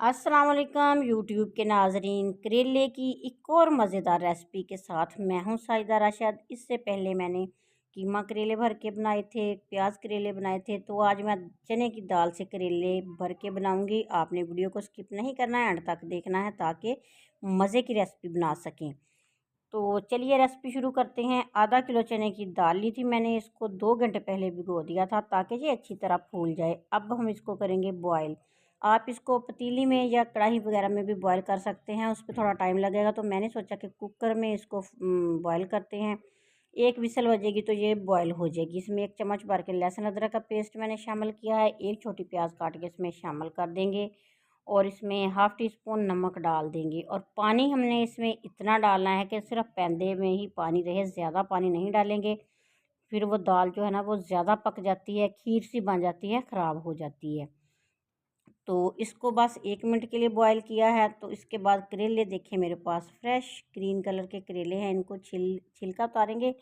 अस्सलाम वालेकुम यूट्यूब के नाजरीन। करेले की एक और मज़ेदार रेसिपी के साथ मैं हूं साइदा राशिद। इससे पहले मैंने कीमा करेले भर के बनाए थे, प्याज करेले बनाए थे। तो आज मैं चने की दाल से करेले भर के बनाऊंगी। आपने वीडियो को स्किप नहीं करना है, एंड तक देखना है ताकि मज़े की रेसिपी बना सकें। तो चलिए रेसिपी शुरू करते हैं। आधा किलो चने की दाल ली थी मैंने, इसको 2 घंटे पहले भिगो दिया था ताकि ये अच्छी तरह फूल जाए। अब हम इसको करेंगे बॉयल। आप इसको पतीली में या कढ़ाई वगैरह में भी बॉयल कर सकते हैं, उस पर थोड़ा टाइम लगेगा। तो मैंने सोचा कि कुकर में इसको बॉयल करते हैं। एक विसल बजेगी तो ये बॉयल हो जाएगी। इसमें 1 चम्मच भर के लहसुन अदरक का पेस्ट मैंने शामिल किया है। एक छोटी प्याज काट के इसमें शामिल कर देंगे और इसमें हाफ़ टी स्पून नमक डाल देंगे। और पानी हमने इसमें इतना डालना है कि सिर्फ पैंदे में ही पानी रहे, ज़्यादा पानी नहीं डालेंगे। फिर वो दाल जो है ना वो ज़्यादा पक जाती है, खीर सी बन जाती है, ख़राब हो जाती है। तो इसको बस 1 मिनट के लिए बॉयल किया है। तो इसके बाद करेले देखें मेरे पास फ्रेश ग्रीन कलर के करेले हैं। इनको छिलका उतारेंगे।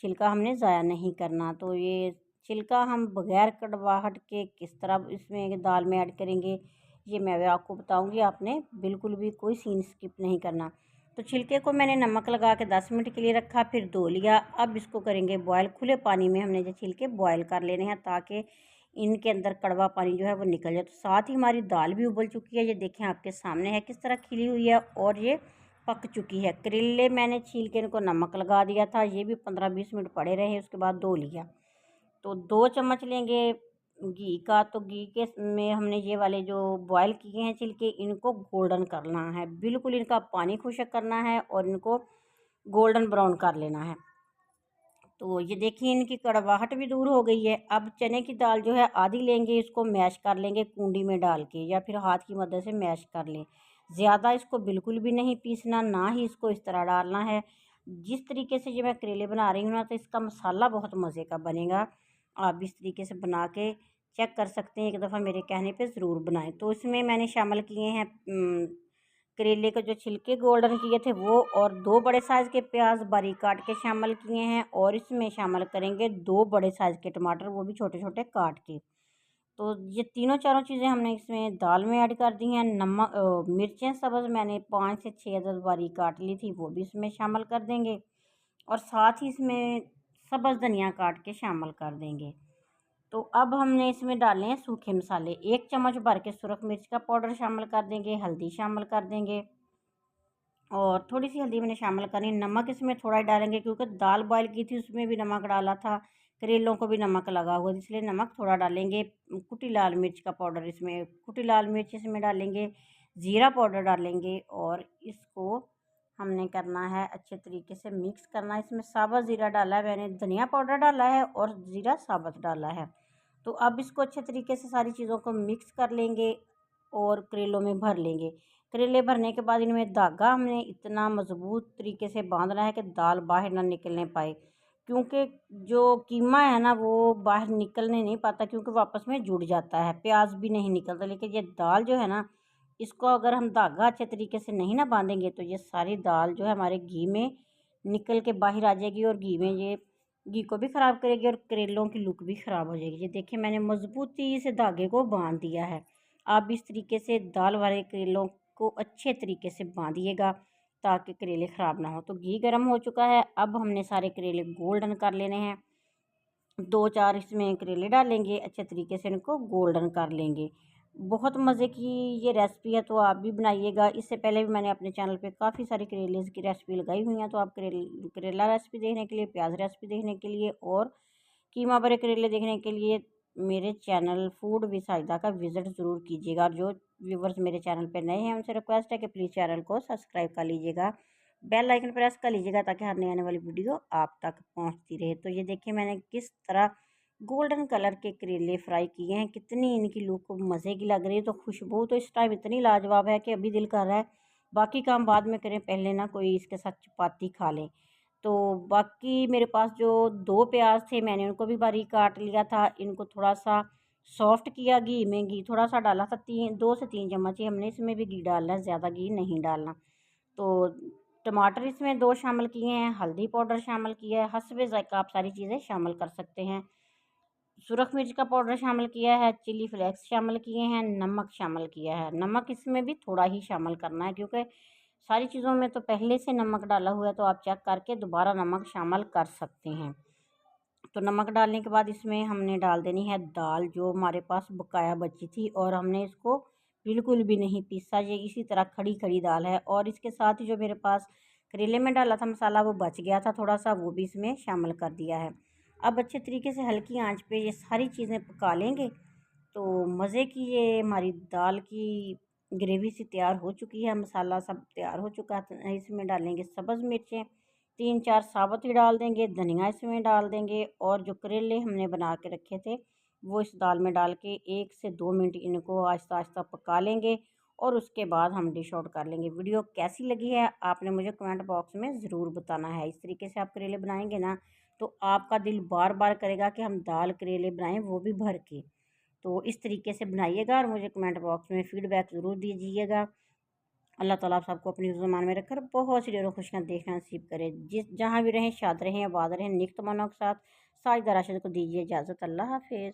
छिलका हमने ज़ाया नहीं करना। तो ये छिलका हम बग़ैर कड़वाहट के किस तरह इसमें दाल में ऐड करेंगे, ये मैं आपको बताऊंगी। आपने बिल्कुल भी कोई सीन स्किप नहीं करना। तो छिलके को मैंने नमक लगा के 10 मिनट के लिए रखा, फिर धो लिया। अब इसको करेंगे बॉयल। खुले पानी में हमने जो छिलके बॉयल कर लेने हैं ताकि इनके अंदर कड़वा पानी जो है वो निकल जाए। तो साथ ही हमारी दाल भी उबल चुकी है, ये देखें आपके सामने है किस तरह खिली हुई है और ये पक चुकी है। करेले मैंने छील के इनको नमक लगा दिया था, ये भी 15-20 मिनट पड़े रहे, उसके बाद धो लिया। तो 2 चम्मच लेंगे घी का। तो घी के में हमने ये वाले जो बॉयल किए हैं छिलके, इनको गोल्डन करना है, बिल्कुल इनका पानी खुश्क करना है और इनको गोल्डन ब्राउन कर लेना है। तो ये देखिए इनकी कड़वाहट भी दूर हो गई है। अब चने की दाल जो है आधी लेंगे, इसको मैश कर लेंगे कूंडी में डाल के, या फिर हाथ की मदद से मैश कर लें। ज़्यादा इसको बिल्कुल भी नहीं पीसना, ना ही इसको इस तरह डालना है। जिस तरीके से ये मैं करेले बना रही हूँ ना, तो इसका मसाला बहुत मज़े का बनेगा। आप इस तरीके से बना के चेक कर सकते हैं, एक दफ़ा मेरे कहने पे ज़रूर बनाएं। तो इसमें मैंने शामिल किए हैं करेले के जो छिलके गोल्डन किए थे वो, और 2 बड़े साइज़ के प्याज बारीक काट के शामिल किए हैं। और इसमें शामिल करेंगे 2 बड़े साइज़ के टमाटर, वो भी छोटे छोटे काट के। तो ये तीनों चारों चीज़ें हमने इसमें दाल में ऐड कर दी हैं। नमक, मिर्चें सब्ज़ मैंने 5 से 6 अदद बारीक काट ली थी, वो भी इसमें शामिल कर देंगे। और साथ ही इसमें सब्ज़ धनिया काट के शामिल कर देंगे। तो अब हमने इसमें डाले हैं सूखे मसाले। 1 चम्मच भर के सुरख मिर्च का पाउडर शामिल कर देंगे, हल्दी शामिल कर देंगे और थोड़ी सी हल्दी मैंने शामिल करी। नमक इसमें थोड़ा ही डालेंगे क्योंकि दाल बॉयल की थी उसमें भी नमक डाला था, करेलों को भी नमक लगा हुआ, इसलिए नमक थोड़ा डालेंगे। कुटी लाल मिर्च का पाउडर, इसमें कुटी लाल मिर्च इसमें डालेंगे, ज़ीरा पाउडर डालेंगे और इसको हमने करना है अच्छे तरीके से मिक्स करना है। इसमें साबुत ज़ीरा डाला है मैंने, धनिया पाउडर डाला है और ज़ीरा साबुत डाला है। तो अब इसको अच्छे तरीके से सारी चीज़ों को मिक्स कर लेंगे और करेलों में भर लेंगे। करेले भरने के बाद इनमें धागा हमने इतना मज़बूत तरीके से बांधना है कि दाल बाहर ना निकलने पाए, क्योंकि जो कीमा है ना वो बाहर निकलने नहीं पाता क्योंकि वो आपस में जुड़ जाता है, प्याज भी नहीं निकलता। लेकिन ये दाल जो है ना, इसको अगर हम धागा अच्छे तरीके से नहीं ना बांधेंगे तो ये सारी दाल जो है हमारे घी में निकल के बाहर आ जाएगी और घी में ये घी को भी ख़राब करेगी और करेलों की लुक भी ख़राब हो जाएगी। ये देखिए मैंने मज़बूती से धागे को बांध दिया है। आप इस तरीके से दाल वाले करेलों को अच्छे तरीके से बांधिएगा ताकि करेले ख़राब ना हो। तो घी गर्म हो चुका है, अब हमने सारे करेले गोल्डन कर लेने हैं। 2-4 इसमें करेले डालेंगे, अच्छे तरीके से इनको गोल्डन कर लेंगे। बहुत मज़े की ये रेसिपी है, तो आप भी बनाइएगा। इससे पहले भी मैंने अपने चैनल पे काफ़ी सारी करेले की रेसिपी लगाई हुई हैं, तो आप करेला रेसिपी देखने के लिए, प्याज रेसिपी देखने के लिए और कीमा भरे करेले देखने के लिए मेरे चैनल फूड विद साहिदा का विज़िट ज़रूर कीजिएगा। और जो व्यूवर्स मेरे चैनल पे नए हैं उनसे रिक्वेस्ट है कि प्लीज़ चैनल को सब्सक्राइब कर लीजिएगा, बेल आइकन प्रेस कर लीजिएगा ताकि हर नई आने वाली वीडियो आप तक पहुंचती रहे। तो ये देखिए मैंने किस तरह गोल्डन कलर के करेले फ्राई किए हैं, कितनी इनकी लुक मज़े की लग रही है। तो खुशबू तो इस टाइम इतनी लाजवाब है कि अभी दिल कर रहा है बाकी काम बाद में करें, पहले ना कोई इसके साथ चपाती खा लें। तो बाकी मेरे पास जो 2 प्याज थे मैंने उनको भी बारीक काट लिया था। इनको थोड़ा सा सॉफ्ट किया घी में, घी थोड़ा सा डाला था, 2 से 3 चम्मच ही हमने इसमें भी घी डालना है, ज़्यादा घी नहीं डालना। तो टमाटर इसमें 2 शामिल किए हैं, हल्दी पाउडर शामिल किया है, हस्बे ज़ायक़ा आप सारी चीज़ें शामिल कर सकते हैं। सुरख मिर्च का पाउडर शामिल किया है, चिली फ्लेक्स शामिल किए हैं, नमक शामिल किया है। नमक इसमें भी थोड़ा ही शामिल करना है क्योंकि सारी चीज़ों में तो पहले से नमक डाला हुआ है, तो आप चेक करके दोबारा नमक शामिल कर सकते हैं। तो नमक डालने के बाद इसमें हमने डाल देनी है दाल, जो हमारे पास बकाया बची थी, और हमने इसको बिल्कुल भी नहीं पीसा, ये इसी तरह खड़ी खड़ी दाल है। और इसके साथ ही जो मेरे पास करेले में डाला था मसाला, वो बच गया था थोड़ा सा, वो भी इसमें शामिल कर दिया है। अब अच्छे तरीके से हल्की आंच पे ये सारी चीज़ें पका लेंगे, तो मज़े की ये हमारी दाल की ग्रेवी सी तैयार हो चुकी है। मसाला सब तैयार हो चुका है। इसमें डालेंगे सब्ज़ मिर्चें, 3-4 साबुत ही डाल देंगे, धनिया इसमें डाल देंगे, और जो करेले हमने बना के रखे थे वो इस दाल में डाल के 1 से 2 मिनट इनको आहिस्ता आहिस्ता पका लेंगे, और उसके बाद हम डिश आउट कर लेंगे। वीडियो कैसी लगी है आपने मुझे कमेंट बॉक्स में ज़रूर बताना है। इस तरीके से आप करेले बनाएंगे ना, तो आपका दिल बार बार करेगा कि हम दाल करेले बनाएं, वो भी भर के। तो इस तरीके से बनाइएगा और मुझे कमेंट बॉक्स में फ़ीडबैक ज़रूर दीजिएगा। अल्लाह ताला आप सबको अपनी ज़ुबान में रखकर बहुत सी ढेरों खुशियाँ देखना नसीब करे। जिस जहाँ भी रहें, शाद रहें, आबाद रहें, नेक तमन्नाओं के साथ। साजिदा राशिद को दीजिए इजाज़त। अल्लाह हाफ़िज़।